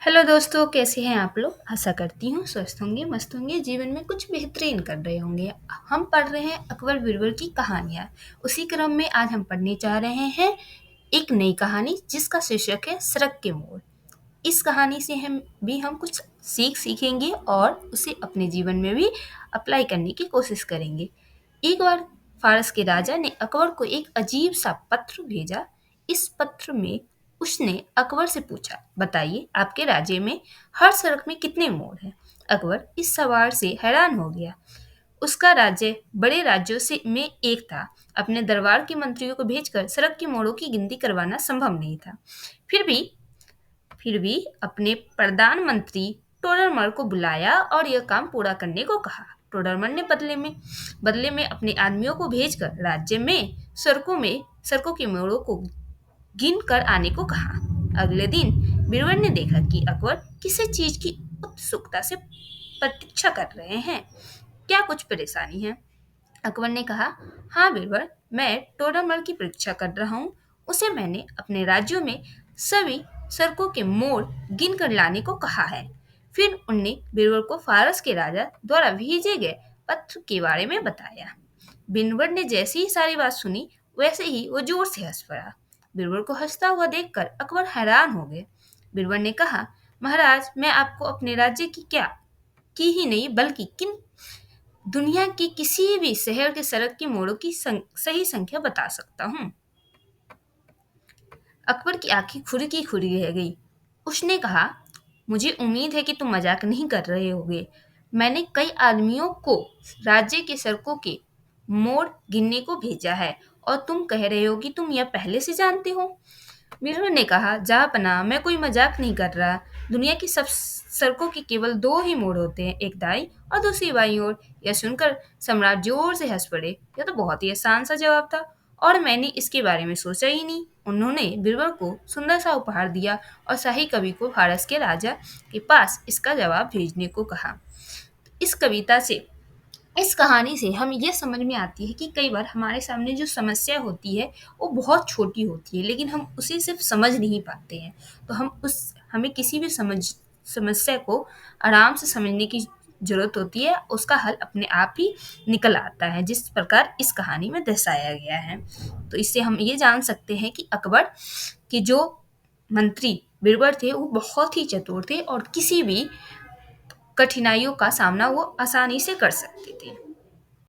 Hello दोस्तों, कैसे हैं आप लोग। आशा करती हूँ स्वस्थ होंगे, मस्त होंगे, जीवन में कुछ बेहतरीन कर रहे होंगे। हम पढ़ रहे हैं अकबर बीरबल की कहानियाँ। उसी क्रम में आज हम पढ़ने जा रहे हैं एक नई कहानी जिसका शीर्षक है सड़क के मोड़। इस कहानी से हम कुछ सीखेंगे और उसे अपने जीवन में भी अप्लाई करने की कोशिश करेंगे। एक बार फारस के राजा ने अकबर को एक अजीब सा पत्र भेजा। इस पत्र में उसने अकबर से पूछा, बताइए आपके राज्य में हर सड़क में कितने मोड़ हैं। अकबर इस सवाल से हैरान हो गया। उसका राज्य बड़े राज्यों से में एक था। अपने दरबार के मंत्रियों को भेजकर सड़क के मोड़ों की गिनती करवाना संभव नहीं था। फिर भी फिर भी अपने प्रधानमंत्री टोडरमल को बुलाया और यह काम पूरा करने को कहा। टोडरमल ने बदले में अपने आदमियों को भेजकर राज्य में सड़कों के मोड़ों को गिन कर आने को कहा। अगले दिन बीरबल ने देखा कि अकबर किसी चीज की उत्सुकता से प्रतीक्षा कर रहे हैं। क्या कुछ परेशानी है? अकबर ने कहा, हाँ बीरबल, मैं टोडरमल की परीक्षा कर रहा हूँ। उसे मैंने अपने राज्यों में सभी सड़कों के मोड़ गिन कर लाने को कहा है। फिर उनने बीरबल को फारस के राजा द्वारा भेजे गए पत्र के बारे में बताया। बीरबल ने जैसी ही सारी बात सुनी, वैसे ही वो जोर से हंस पड़ा। बीरबल को हंसता हुआ देखकर अकबर हैरान हो गए। बीरबल ने कहा, महाराज, मैं आपको अपने राज्य की ही नहीं बल्कि किन दुनिया के किसी भी शहर के सड़क के मोड़ों की सही संख्या बता सकता हूँ। अकबर की आंखें खुली की खुली रह गई। उसने कहा, मुझे उम्मीद है कि तुम मजाक नहीं कर रहे होगे। मैंने कई आदमियों को राज्य के सड़कों के मोड़ गिनने को भेजा है और तुम कह रहे हो कि तुम यह पहले से जानते हो। मीनू ने कहा, जहाँपनाह, मैं कोई मजाक नहीं कर रहा। दुनिया की सब सड़कों के केवल दो ही मोड़ होते हैं, एक दाईं और दूसरी बाईं ओर। यह सुनकर सम्राट जोर से हंस पड़े। यह तो बहुत ही आसान सा जवाब था और मैंने इसके बारे में सोचा ही नहीं। उन्होंने बीरबल को सुंदर सा उपहार दिया और शाही कवि को फारस के राजा के पास इसका जवाब भेजने को कहा। इस कविता से इस कहानी से हम ये समझ में आती है कि कई बार हमारे सामने जो समस्या होती है वो बहुत छोटी होती है, लेकिन हम उसे सिर्फ समझ नहीं पाते हैं। तो हमें किसी भी समस्या को आराम से समझने की जरूरत होती है। उसका हल अपने आप ही निकल आता है, जिस प्रकार इस कहानी में दर्शाया गया है। तो इससे हम ये जान सकते हैं कि अकबर के जो मंत्री बीरबल थे वो बहुत ही चतुर थे और किसी भी कठिनाइयों का सामना वो आसानी से कर सकते थे।